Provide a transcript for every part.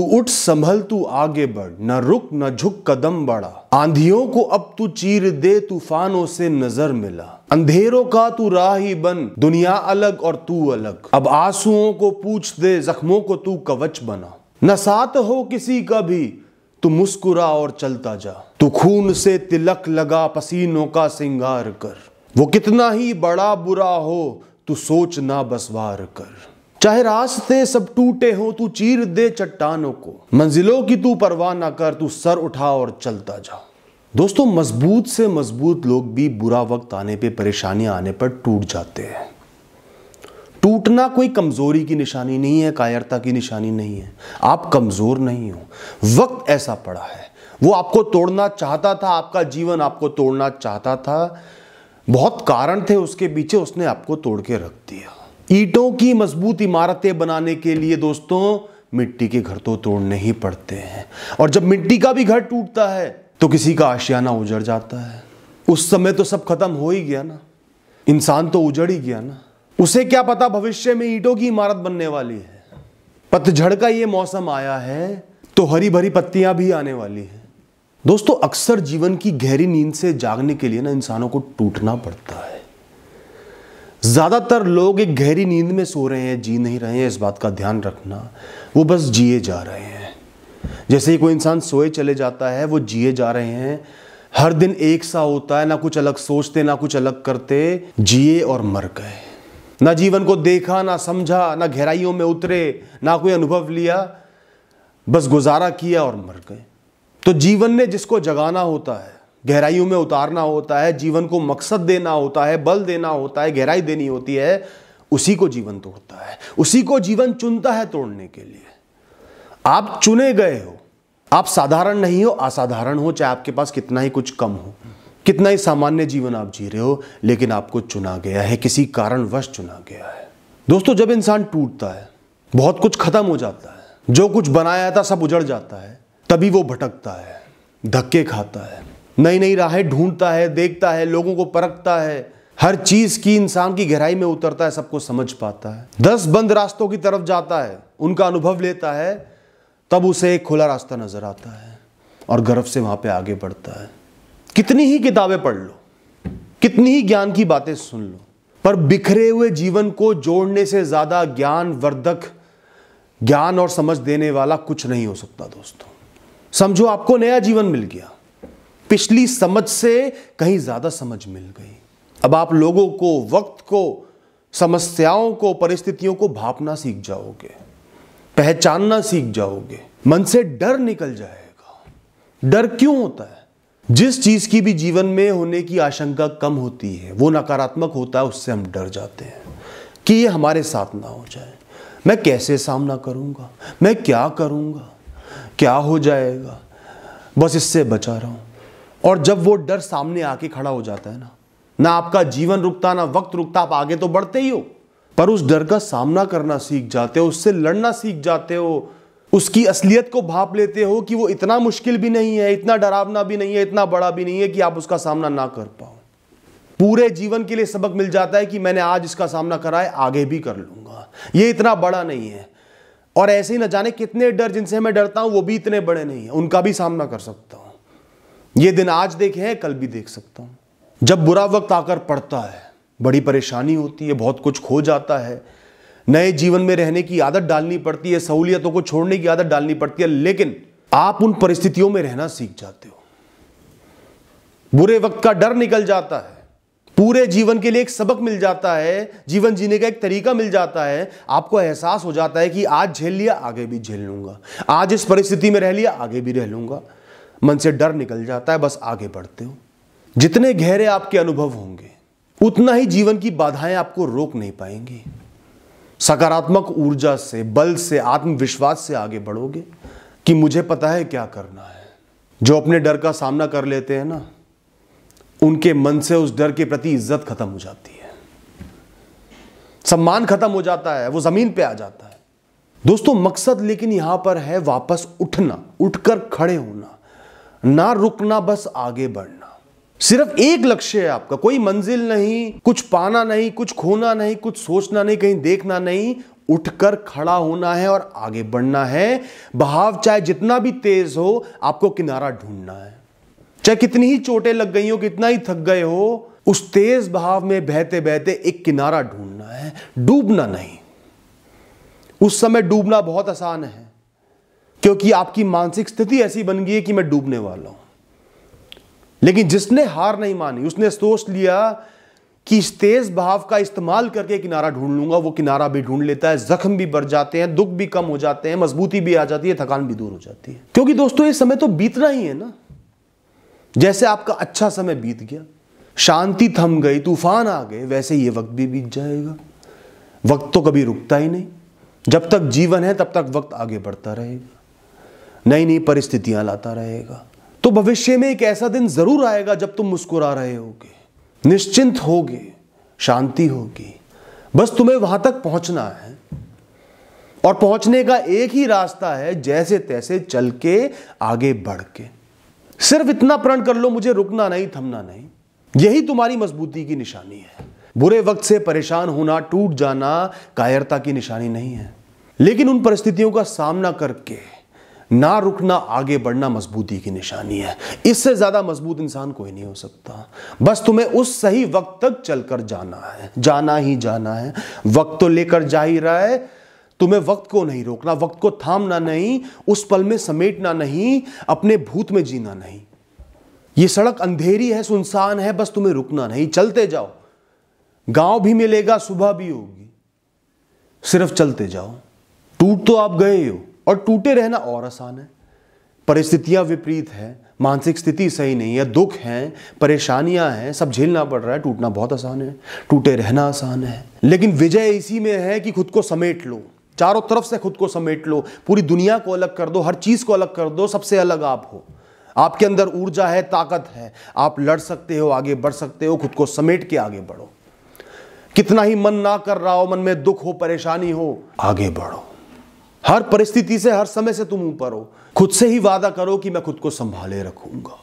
उठ संभल तू आगे बढ़, न रुक न झुक कदम बढ़ा। आंधियों को अब तू चीर दे, तूफानों से नजर मिला। अंधेरों का तू राही बन, दुनिया अलग और तू अलग। अब आंसुओं को पूछ दे, जख्मों को तू कवच बना। न साथ हो किसी का भी, तू मुस्कुरा और चलता जा। तू खून से तिलक लगा, पसीनों का सिंगार कर। वो कितना ही बड़ा बुरा हो, तू सोच ना बस वार कर। चाहे रास्ते सब टूटे हो, तू चीर दे चट्टानों को। मंजिलों की तू परवाह ना कर, तू सर उठा और चलता जा। दोस्तों, मजबूत से मजबूत लोग भी बुरा वक्त आने पे, परेशानियां आने पर टूट जाते हैं। टूटना कोई कमजोरी की निशानी नहीं है, कायरता की निशानी नहीं है। आप कमजोर नहीं हो, वक्त ऐसा पड़ा है। वो आपको तोड़ना चाहता था, आपका जीवन आपको तोड़ना चाहता था। बहुत कारण थे उसके पीछे, उसने आपको तोड़ के रख दिया। ईंटों की मजबूत इमारतें बनाने के लिए दोस्तों मिट्टी के घर तो तोड़ने ही पड़ते हैं। और जब मिट्टी का भी घर टूटता है तो किसी का आशियाना उजड़ जाता है। उस समय तो सब खत्म हो ही गया ना, इंसान तो उजड़ ही गया ना। उसे क्या पता भविष्य में ईंटों की इमारत बनने वाली है। पतझड़ का ये मौसम आया है तो हरी भरी पत्तियां भी आने वाली है। दोस्तों, अक्सर जीवन की गहरी नींद से जागने के लिए ना इंसानों को टूटना पड़ता है। ज्यादातर लोग एक गहरी नींद में सो रहे हैं, जी नहीं रहे हैं, इस बात का ध्यान रखना। वो बस जिए जा रहे हैं। जैसे ही कोई इंसान सोए चले जाता है, वो जिए जा रहे हैं। हर दिन एक सा होता है, ना कुछ अलग सोचते ना कुछ अलग करते, जिए और मर गए। ना जीवन को देखा, ना समझा, ना गहराइयों में उतरे, ना कोई अनुभव लिया, बस गुजारा किया और मर गए। तो जीवन ने जिसको जगाना होता है, गहराइयों में उतारना होता है, जीवन को मकसद देना होता है, बल देना होता है, गहराई देनी होती है, उसी को जीवन तोड़ता है। उसी को जीवन चुनता है तोड़ने के लिए। आप चुने गए हो। आप साधारण नहीं हो, असाधारण हो, चाहे आपके पास कितना ही कुछ कम हो, कितना ही सामान्य जीवन आप जी रहे हो, लेकिन आपको चुना गया है, किसी कारणवश चुना गया है। दोस्तों, जब इंसान टूटता है, बहुत कुछ खत्म हो जाता है, जो कुछ बनाया था सब उजड़ जाता है, तभी वो भटकता है, धक्के खाता है, नई नई राहें ढूंढता है, देखता है, लोगों को परखता है, हर चीज की इंसान की गहराई में उतरता है, सबको समझ पाता है। 10 बंद रास्तों की तरफ जाता है, उनका अनुभव लेता है, तब उसे एक खुला रास्ता नजर आता है और गर्व से वहां पे आगे बढ़ता है। कितनी ही किताबें पढ़ लो, कितनी ही ज्ञान की बातें सुन लो, पर बिखरे हुए जीवन को जोड़ने से ज्यादा ज्ञानवर्धक, ज्ञान और समझ देने वाला कुछ नहीं हो सकता। दोस्तों, समझो आपको नया जीवन मिल गया, पिछली समझ से कहीं ज्यादा समझ मिल गई। अब आप लोगों को, वक्त को, समस्याओं को, परिस्थितियों को भांपना सीख जाओगे, पहचानना सीख जाओगे, मन से डर निकल जाएगा। डर क्यों होता है? जिस चीज की भी जीवन में होने की आशंका कम होती है, वो नकारात्मक होता है, उससे हम डर जाते हैं कि ये हमारे साथ ना हो जाए। मैं कैसे सामना करूंगा, मैं क्या करूंगा, क्या हो जाएगा, बस इससे बचा रहा हूं। और जब वो डर सामने आके खड़ा हो जाता है ना आपका जीवन रुकता, ना वक्त रुकता, आप आगे तो बढ़ते ही हो, पर उस डर का सामना करना सीख जाते हो, उससे लड़ना सीख जाते हो, उसकी असलियत को भांप लेते हो कि वो इतना मुश्किल भी नहीं है, इतना डरावना भी नहीं है, इतना बड़ा भी नहीं है कि आप उसका सामना ना कर पाओ। पूरे जीवन के लिए सबक मिल जाता है कि मैंने आज इसका सामना करा है, आगे भी कर लूंगा, ये इतना बड़ा नहीं है। और ऐसे ही न जाने कितने डर जिनसे मैं डरता हूं, वो भी इतने बड़े नहीं है, उनका भी सामना कर सकता हूं। ये दिन आज देखे हैं, कल भी देख सकता हूं। जब बुरा वक्त आकर पड़ता है, बड़ी परेशानी होती है, बहुत कुछ खो जाता है, नए जीवन में रहने की आदत डालनी पड़ती है, सहूलियतों को छोड़ने की आदत डालनी पड़ती है, लेकिन आप उन परिस्थितियों में रहना सीख जाते हो। बुरे वक्त का डर निकल जाता है, पूरे जीवन के लिए एक सबक मिल जाता है, जीवन जीने का एक तरीका मिल जाता है। आपको एहसास हो जाता है कि आज झेल लिया, आगे भी झेल लूंगा, आज इस परिस्थिति में रह लिया, आगे भी रह लूंगा। मन से डर निकल जाता है, बस आगे बढ़ते हो। जितने गहरे आपके अनुभव होंगे, उतना ही जीवन की बाधाएं आपको रोक नहीं पाएंगी। सकारात्मक ऊर्जा से, बल से, आत्मविश्वास से आगे बढ़ोगे कि मुझे पता है क्या करना है। जो अपने डर का सामना कर लेते हैं ना, उनके मन से उस डर के प्रति इज्जत खत्म हो जाती है, सम्मान खत्म हो जाता है, वो जमीन पे आ जाता है। दोस्तों, मकसद लेकिन यहां पर है वापस उठना, उठकर खड़े होना, ना रुकना, बस आगे बढ़ना। सिर्फ एक लक्ष्य है आपका, कोई मंजिल नहीं, कुछ पाना नहीं, कुछ खोना नहीं, कुछ सोचना नहीं, कहीं देखना नहीं, उठकर खड़ा होना है और आगे बढ़ना है। बहाव चाहे जितना भी तेज हो, आपको किनारा ढूंढना है। चाहे कितनी ही चोटें लग गई हो, कितना ही थक गए हो, उस तेज बहाव में बहते बहते एक किनारा ढूंढना है, डूबना नहीं। उस समय डूबना बहुत आसान है, क्योंकि आपकी मानसिक स्थिति ऐसी बन गई है कि मैं डूबने वाला हूं। लेकिन जिसने हार नहीं मानी, उसने सोच लिया कि इस तेज बहाव का इस्तेमाल करके किनारा ढूंढ लूंगा, वो किनारा भी ढूंढ लेता है। जख्म भी बढ़ जाते हैं, दुख भी कम हो जाते हैं, मजबूती भी आ जाती है, थकान भी दूर हो जाती है। क्योंकि दोस्तों ये समय तो बीतना ही है ना। जैसे आपका अच्छा समय बीत गया, शांति थम गई, तूफान आ गए, वैसे ये वक्त भी बीत जाएगा। वक्त तो कभी रुकता ही नहीं। जब तक जीवन है तब तक वक्त आगे बढ़ता रहेगा, नई नई परिस्थितियां लाता रहेगा। तो भविष्य में एक ऐसा दिन जरूर आएगा जब तुम मुस्कुरा रहे होगे, निश्चिंत होगे, शांति होगी। बस तुम्हें वहां तक पहुंचना है, और पहुंचने का एक ही रास्ता है, जैसे तैसे चल के आगे बढ़ के। सिर्फ इतना प्रण कर लो, मुझे रुकना नहीं, थमना नहीं। यही तुम्हारी मजबूती की निशानी है। बुरे वक्त से परेशान होना, टूट जाना कायरता की निशानी नहीं है, लेकिन उन परिस्थितियों का सामना करके ना रुकना, आगे बढ़ना मजबूती की निशानी है। इससे ज्यादा मजबूत इंसान कोई नहीं हो सकता। बस तुम्हें उस सही वक्त तक चलकर जाना है, जाना ही जाना है। वक्त तो लेकर जा ही रहा है, तुम्हें वक्त को नहीं रोकना, वक्त को थामना नहीं, उस पल में समेटना नहीं, अपने भूत में जीना नहीं। ये सड़क अंधेरी है, सुनसान है, बस तुम्हें रुकना नहीं, चलते जाओ। गांव भी मिलेगा, सुबह भी होगी, सिर्फ चलते जाओ। टूट तो आप गए हो, और टूटे रहना और आसान है। परिस्थितियां विपरीत है, मानसिक स्थिति सही नहीं है, दुख हैं, परेशानियां हैं, सब झेलना पड़ रहा है। टूटना बहुत आसान है, टूटे रहना आसान है। लेकिन विजय इसी में है कि खुद को समेट लो, चारों तरफ से खुद को समेट लो। पूरी दुनिया को अलग कर दो, हर चीज को अलग कर दो, सबसे अलग आप हो। आपके अंदर ऊर्जा है, ताकत है, आप लड़ सकते हो, आगे बढ़ सकते हो। खुद को समेट के आगे बढ़ो। कितना ही मन ना कर रहा हो, मन में दुख हो, परेशानी हो, आगे बढ़ो। हर परिस्थिति से, हर समय से तुम ऊपर हो। खुद से ही वादा करो कि मैं खुद को संभाले रखूंगा,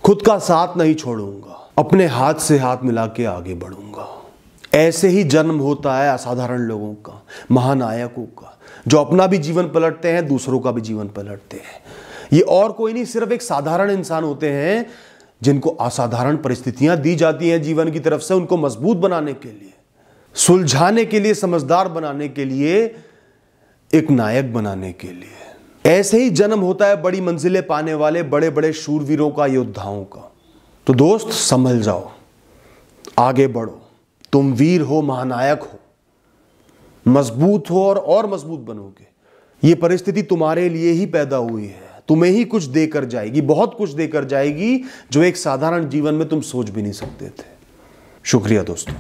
खुद का साथ नहीं छोड़ूंगा, अपने हाथ से हाथ मिला के आगे बढ़ूंगा। ऐसे ही जन्म होता है असाधारण लोगों का, महानायकों का, जो अपना भी जीवन पलटते हैं, दूसरों का भी जीवन पलटते हैं। ये और कोई नहीं, सिर्फ एक साधारण इंसान होते हैं, जिनको असाधारण परिस्थितियां दी जाती हैं जीवन की तरफ से, उनको मजबूत बनाने के लिए, सुलझाने के लिए, समझदार बनाने के लिए, एक नायक बनाने के लिए। ऐसे ही जन्म होता है बड़ी मंजिलें पाने वाले बड़े बड़े शूरवीरों का, योद्धाओं का। तो दोस्त संभल जाओ, आगे बढ़ो। तुम वीर हो, महानायक हो, मजबूत हो, और मजबूत बनोगे। ये परिस्थिति तुम्हारे लिए ही पैदा हुई है, तुम्हें ही कुछ देकर जाएगी, बहुत कुछ देकर जाएगी, जो एक साधारण जीवन में तुम सोच भी नहीं सकते थे। शुक्रिया दोस्तों।